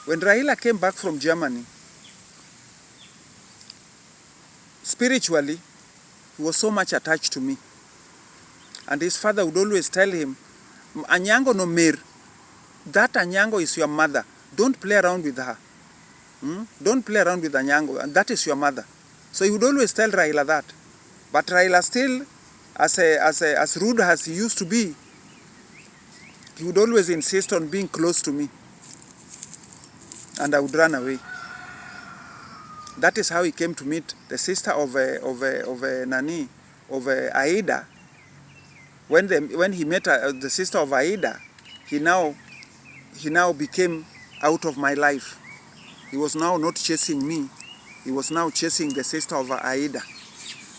When Raila came back from Germany, spiritually, he was so much attached to me. And his father would always tell him, Anyango no mer, that Anyango is your mother. Don't play around with her. Don't play around with Anyango, and that is your mother. So he would always tell Raila that. But Raila still, as rude as he used to be, he would always insist on being close to me. And I would run away. That is how he came to meet the sister of Aida. When he met the sister of Aida, he now became out of my life. He was now not chasing me. He was now chasing the sister of Aida.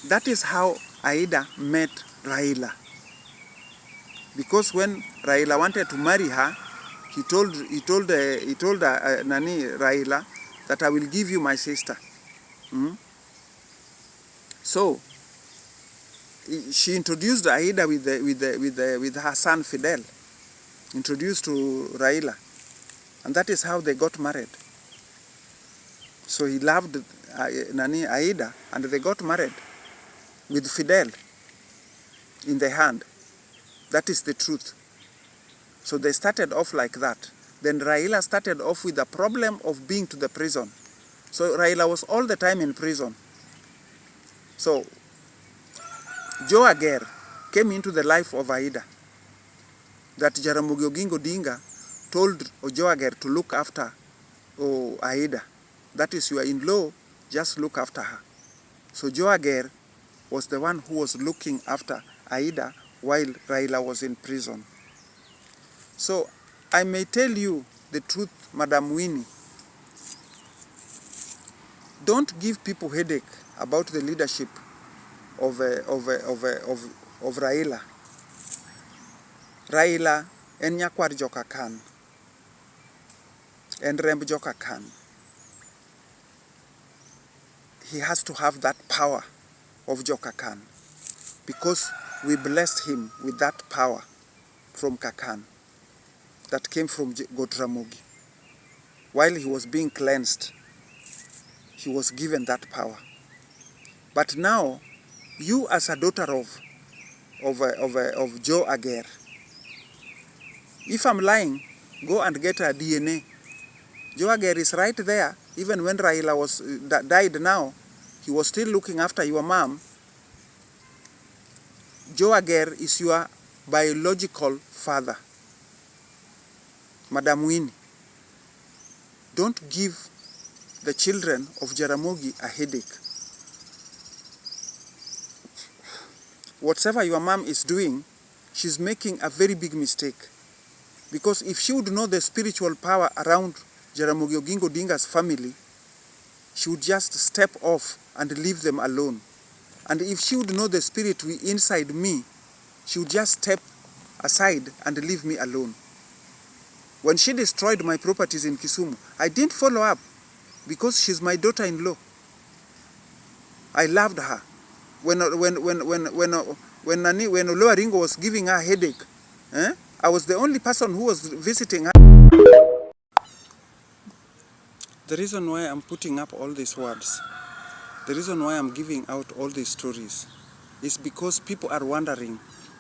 That is how Aida met Raila. Because when Raila wanted to marry her, he told Raila that I will give you my sister. So she introduced Aida with her son Fidel, introduced to Raila, and that is how they got married. So he loved Aida, and they got married with Fidel in the hand. That is the truth. So they started off like that. Then Raila started off with the problem of being to the prison. So Raila was all the time in prison. So Joe Ager came into the life of Aida. That Jaramogi Odinga told Joe Ager to look after Aida. That is your in-law, just look after her. So Joe Ager was the one who was looking after Aida while Raila was in prison. So I may tell you the truth, Madam Winnie. Don't give people headache about the leadership of Raila. Raila en nyakwar joka kan. En remb joka kan. He has to have that power of Joka Khan, because we blessed him with that power from Kakan that came from Ramogi. While he was being cleansed, he was given that power. But now, you as a daughter of Joe Ager, if I'm lying, go and get a DNA. Joe Ager is right there. Even when Raila died now, he was still looking after your mom. Joe Ager is your biological father. Madam Winnie, don't give the children of Jaramogi a headache. Whatever your mom is doing, she's making a very big mistake. Because if she would know the spiritual power around Jaramogi Odinga's family, she would just step off and leave them alone. And if she would know the spirit inside me, she would just step aside and leave me alone. When she destroyed my properties in Kisumu, I didn't follow up because she's my daughter-in-law. I loved her. When Oloa Ringo was giving her a headache, I was the only person who was visiting her. The reason why I'm putting up all these words, the reason why I'm giving out all these stories, is because people are wondering,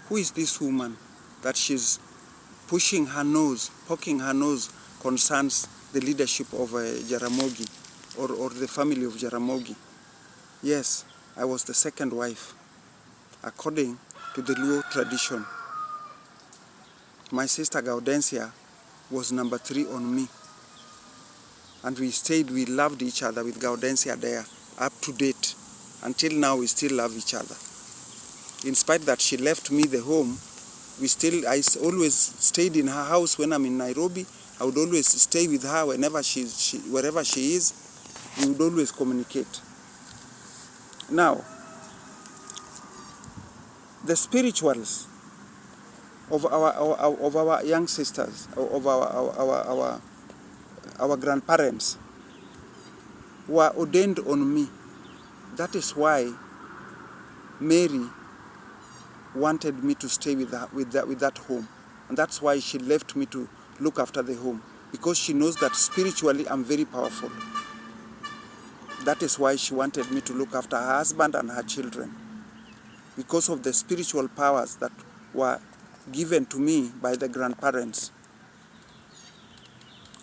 who is this woman that she's pushing her nose, poking her nose, concerns the leadership of Jaramogi or the family of Jaramogi. Yes, I was the second wife, according to the Luo tradition. My sister Gaudensia was number 3 on me. And we loved each other with Gaudensia there, up to date. Until now, we still love each other. In spite that she left me the home, I always stayed in her house when I'm in Nairobi. I would always stay with her wherever she is. We would always communicate. Now, the spirituals of our young sisters, of our grandparents, were ordained on me. That is why Mary wanted me to stay with that home. And that's why she left me to look after the home. because she knows that spiritually I'm very powerful. That is why she wanted me to look after her husband and her children, because of the spiritual powers that were given to me by the grandparents.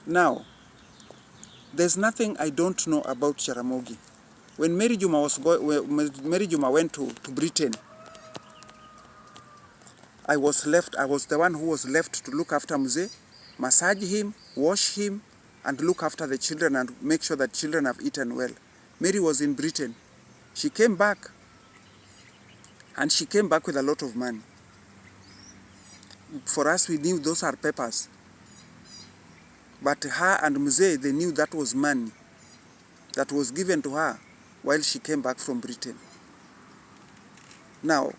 Now, there's nothing I don't know about Jaramogi. When Mary Juma went to Britain, I was the one who was left to look after Mzee, massage him, wash him, and look after the children and make sure that children have eaten well. Mary was in Britain. She came back, and she came back with a lot of money. For us, we knew those are papers. But her and Mzee, they knew that was money that was given to her while she came back from Britain. Now,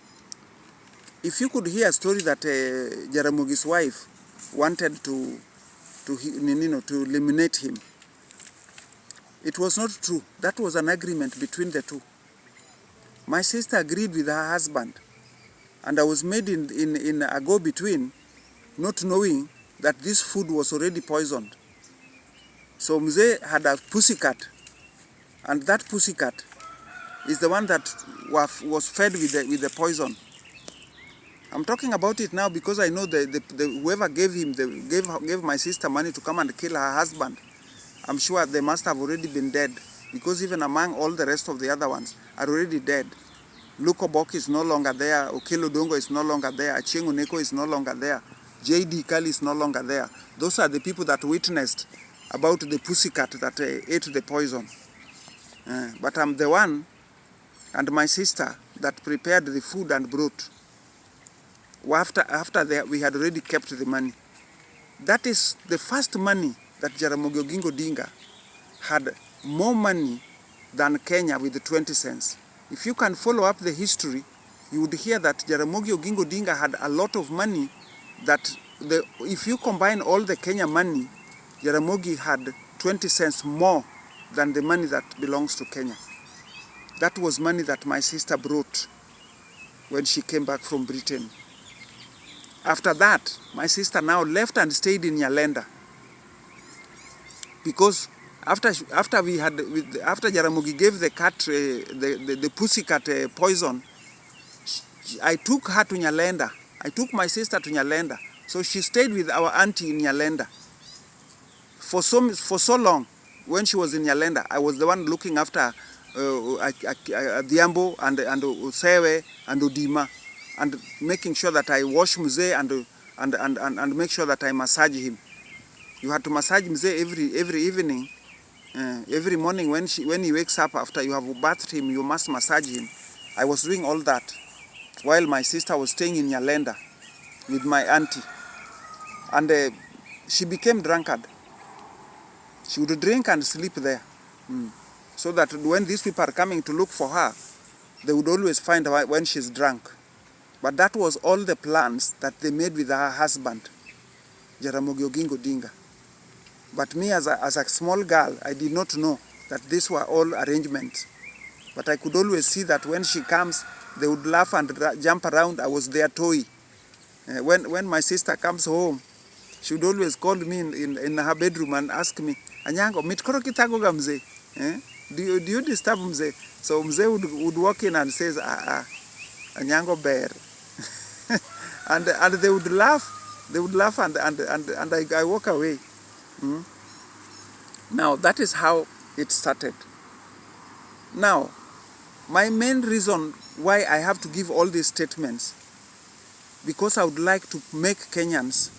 if you could hear a story that Jaramogi's wife wanted to eliminate him, it was not true. That was an agreement between the two. My sister agreed with her husband, and I was made in a go-between, not knowing that this food was already poisoned. So Mzee had a pussycat, and that pussycat is the one that was fed with the poison. I'm talking about it now because I know whoever gave my sister money to come and kill her husband, I'm sure they must have already been dead, because even among all the rest of the other ones are already dead. Lukobok is no longer there, Okello Odongo is no longer there, Achieng' Oneko is no longer there, J.D. Kali is no longer there. Those are the people that witnessed about the pussycat that ate the poison. But I'm the one, and my sister, that prepared the food and brought. After we had already kept the money. That is the first money that Jaramogi Oginga Odinga had, more money than Kenya with the 20 cents. If you can follow up the history, you would hear that Jaramogi Oginga Odinga had a lot of money that if you combine all the Kenya money, Jaramogi had 20 cents more than the money that belongs to Kenya. That was money that my sister brought when she came back from Britain. After that, my sister now left and stayed in Nyalenda, because after Jaramogi gave the cat the pussycat puzzon, I took her to Nyalenda. I took my sister to Nyalenda, so she stayed with our auntie in Nyalenda for so long. When she was in Nyalenda, I was the one looking after Diambo and Usewe and Odima, and making sure that I wash Mzee and make sure that I massage him. You had to massage Mzee every evening, every morning when he wakes up. After you have bathed him, you must massage him. I was doing all that while my sister was staying in Nyalenda with my auntie, and she became drunkard. She would drink and sleep there, so that when these people are coming to look for her, they would always find her when she's drunk. But that was all the plans that they made with her husband, Jaramogi Oginga Odinga. But me, as a small girl, I did not know that these were all arrangements. But I could always see that when she comes, they would laugh and jump around. I was their toy. When my sister comes home, she would always call me in her bedroom and ask me, Anyango, mitkoro kitago ga Mzee? Do you disturb Mzee? So Mzee would walk in and says, Anyango bear. and they would laugh. They would laugh and I walk away. Now, that is how it started. Now, my main reason why I have to give all these statements, because I would like to make Kenyans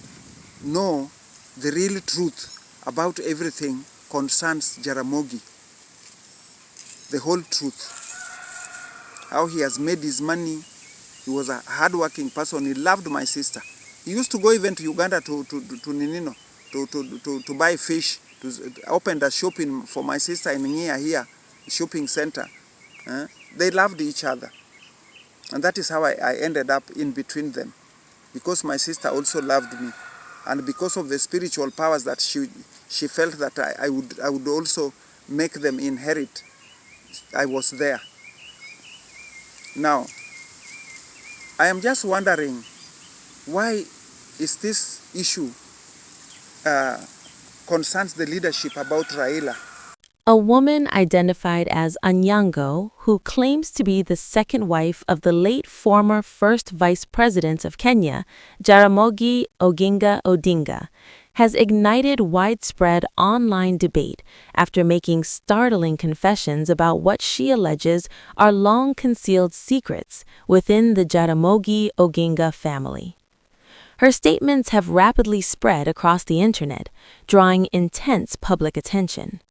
know the real truth about everything concerns Jaramogi. The whole truth. How he has made his money. He was a hard-working person. He loved my sister. He used to go even to Uganda to buy fish, to open a shopping for my sister in Ngea here, shopping center. They loved each other. And that is how I ended up in between them. Because my sister also loved me. And because of the spiritual powers that she felt that I would also make them inherit, I was there. Now, I am just wondering, why is this issue concerns the leadership about Raila. A woman identified as Anyango, who claims to be the second wife of the late former first vice president of Kenya, Jaramogi Oginga Odinga, has ignited widespread online debate after making startling confessions about what she alleges are long-concealed secrets within the Jaramogi Oginga family. Her statements have rapidly spread across the internet, drawing intense public attention.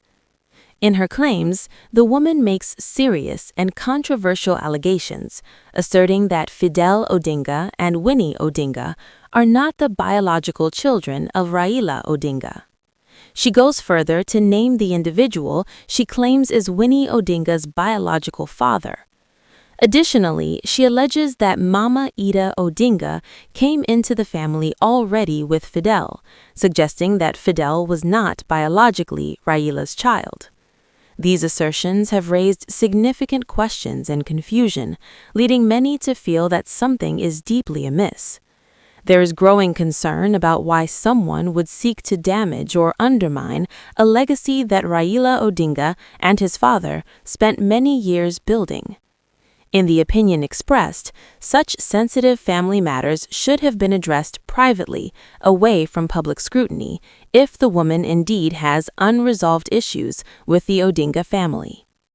In her claims, the woman makes serious and controversial allegations, asserting that Fidel Odinga and Winnie Odinga are not the biological children of Raila Odinga. She goes further to name the individual she claims is Winnie Odinga's biological father. Additionally, she alleges that Mama Ida Odinga came into the family already with Fidel, suggesting that Fidel was not biologically Raila's child. These assertions have raised significant questions and confusion, leading many to feel that something is deeply amiss. There is growing concern about why someone would seek to damage or undermine a legacy that Raila Odinga and his father spent many years building. In the opinion expressed, such sensitive family matters should have been addressed privately, away from public scrutiny, if the woman indeed has unresolved issues with the Odinga family.